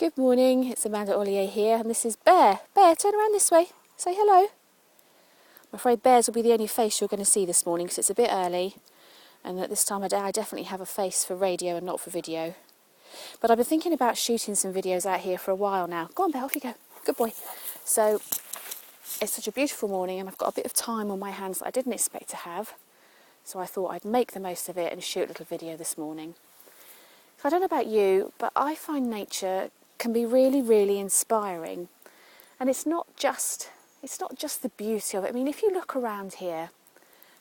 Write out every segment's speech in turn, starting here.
Good morning, it's Amanda Ollier here, and this is Bear. Bear, turn around this way. Say hello. I'm afraid bears will be the only face you're going to see this morning because it's a bit early, and at this time of day I definitely have a face for radio and not for video. But I've been thinking about shooting some videos out here for a while now. Go on, Bear, off you go. Good boy. So, it's such a beautiful morning and I've got a bit of time on my hands that I didn't expect to have. So I thought I'd make the most of it and shoot a little video this morning. So I don't know about you, but I find nature can be really, really inspiring. And it's not just the beauty of it. I mean, if you look around here,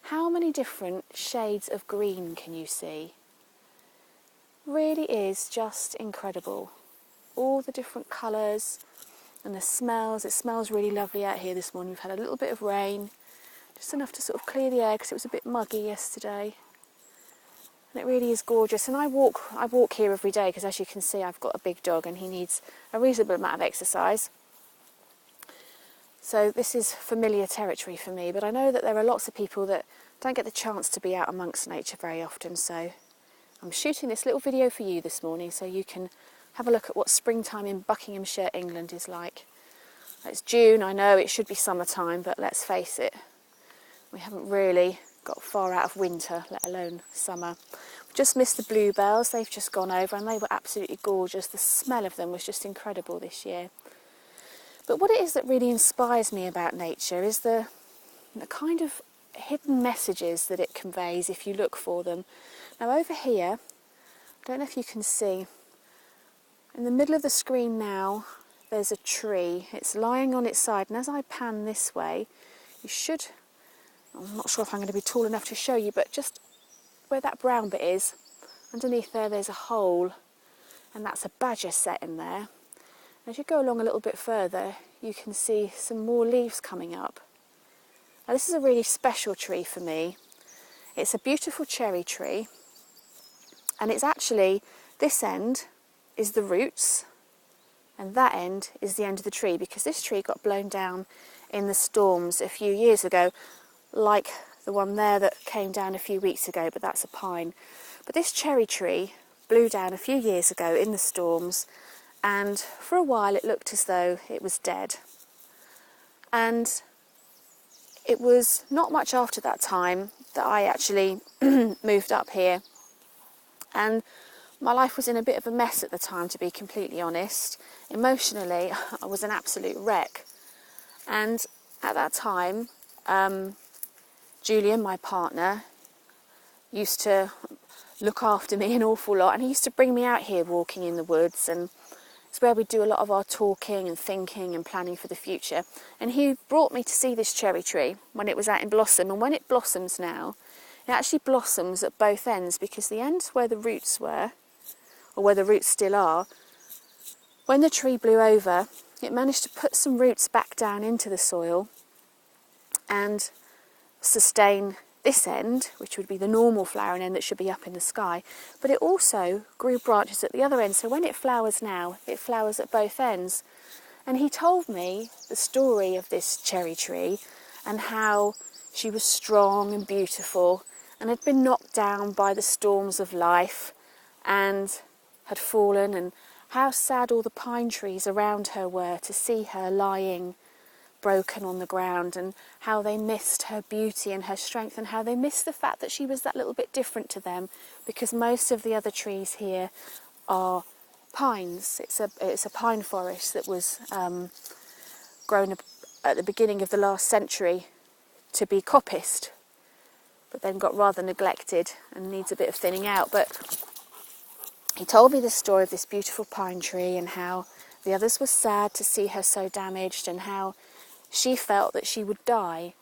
how many different shades of green can you see? Really is just incredible. All the different colours and the smells. It smells really lovely out here this morning. We've had a little bit of rain, just enough to sort of clear the air because it was a bit muggy yesterday. And it really is gorgeous. And I walk here every day because, as you can see, I've got a big dog and he needs a reasonable amount of exercise. So this is familiar territory for me, but I know that there are lots of people that don't get the chance to be out amongst nature very often. So I'm shooting this little video for you this morning so you can have a look at what springtime in Buckinghamshire, England is like. It's June, I know it should be summertime, but let's face it, we haven't really got far out of winter, let alone summer. We've just missed the bluebells, they've just gone over and they were absolutely gorgeous. The smell of them was just incredible this year. But what it is that really inspires me about nature is the kind of hidden messages that it conveys if you look for them. Now over here, I don't know if you can see, in the middle of the screen now there's a tree. It's lying on its side, and as I pan this way, you should, I'm not sure if I'm going to be tall enough to show you, but just where that brown bit is, underneath there's a hole, and that's a badger set in there. As you go along a little bit further, you can see some more leaves coming up. Now this is a really special tree for me. It's a beautiful cherry tree, and it's actually, this end is the roots, and that end is the end of the tree, because this tree got blown down in the storms a few years ago, like the one there that came down a few weeks ago, but that's a pine. But this cherry tree blew down a few years ago in the storms, and for a while it looked as though it was dead. And it was not much after that time that I actually moved up here, and my life was in a bit of a mess at the time, to be completely honest. Emotionally, I was an absolute wreck. And at that time, Julian, my partner, used to look after me an awful lot, and he used to bring me out here walking in the woods, and it's where we do a lot of our talking and thinking and planning for the future. And he brought me to see this cherry tree when it was out in blossom, and when it blossoms now, it actually blossoms at both ends, because the end where the roots were, or where the roots still are, when the tree blew over, it managed to put some roots back down into the soil and sustain this end, which would be the normal flowering end that should be up in the sky, but it also grew branches at the other end, so when it flowers now, it flowers at both ends. And he told me the story of this cherry tree and how she was strong and beautiful and had been knocked down by the storms of life and had fallen, and how sad all the pine trees around her were to see her lying broken on the ground, and how they missed her beauty and her strength, and how they missed the fact that she was that little bit different to them, because most of the other trees here are pines. It's a pine forest that was grown at the beginning of the last century to be coppiced, but then got rather neglected and needs a bit of thinning out. But he told me the story of this beautiful pine tree and how the others were sad to see her so damaged, and how she felt that she would die.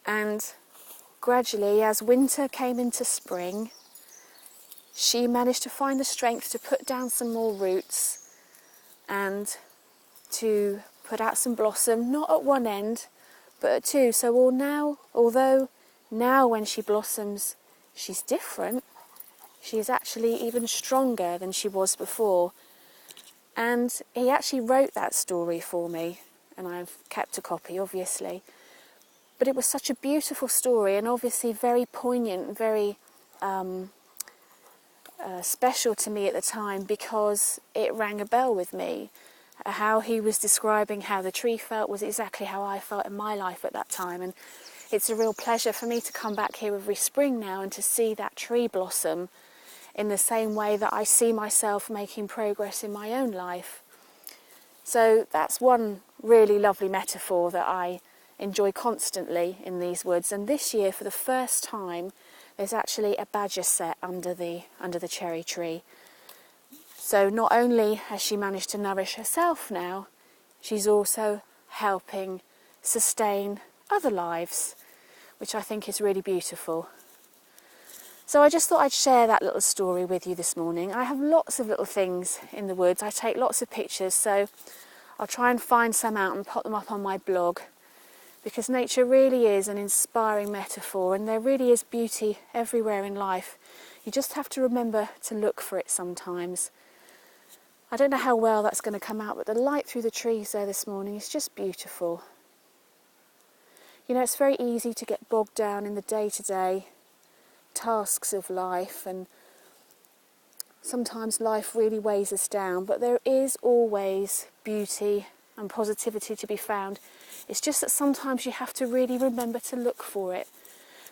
And gradually, as winter came into spring, she managed to find the strength to put down some more roots and to put out some blossom, not at one end, but at two. So although now when she blossoms, she's different, she is actually even stronger than she was before. And he actually wrote that story for me, and I've kept a copy, obviously. But it was such a beautiful story, and obviously very poignant, very special to me at the time because it rang a bell with me. How he was describing how the tree felt was exactly how I felt in my life at that time, and it's a real pleasure for me to come back here every spring now and to see that tree blossom in the same way that I see myself making progress in my own life. So that's one really lovely metaphor that I enjoy constantly in these woods, and this year for the first time there's actually a badger set under the cherry tree. So not only has she managed to nourish herself now, she's also helping sustain other lives, which I think is really beautiful. So I just thought I'd share that little story with you this morning. I have lots of little things in the woods. I take lots of pictures, so I'll try and find some out and pop them up on my blog, because nature really is an inspiring metaphor, and there really is beauty everywhere in life. You just have to remember to look for it sometimes. I don't know how well that's going to come out, but the light through the trees there this morning is just beautiful. You know, it's very easy to get bogged down in the day-to-day tasks of life, and sometimes life really weighs us down, but there is always beauty and positivity to be found. It's just that sometimes you have to really remember to look for it.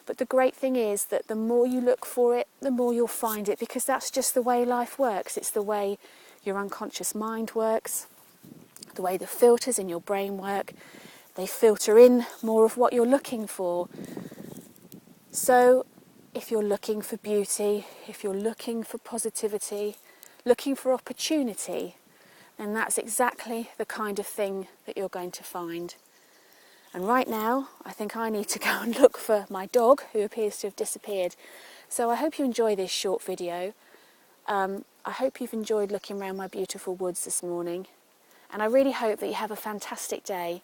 But the great thing is that the more you look for it, the more you'll find it, because that's just the way life works. It's the way your unconscious mind works, the way the filters in your brain work. They filter in more of what you're looking for. So if you're looking for beauty, if you're looking for positivity, looking for opportunity, then that's exactly the kind of thing that you're going to find. And right now, I think I need to go and look for my dog, who appears to have disappeared. So I hope you enjoy this short video. I hope you've enjoyed looking around my beautiful woods this morning. And I really hope that you have a fantastic day.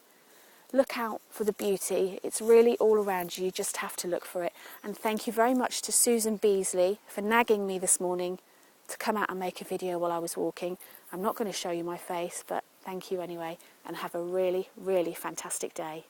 Look out for the beauty. It's really all around you. You just have to look for it. And thank you very much to Susan Beasley for nagging me this morning to come out and make a video while I was walking. I'm not going to show you my face, but thank you anyway. And have a really, really fantastic day.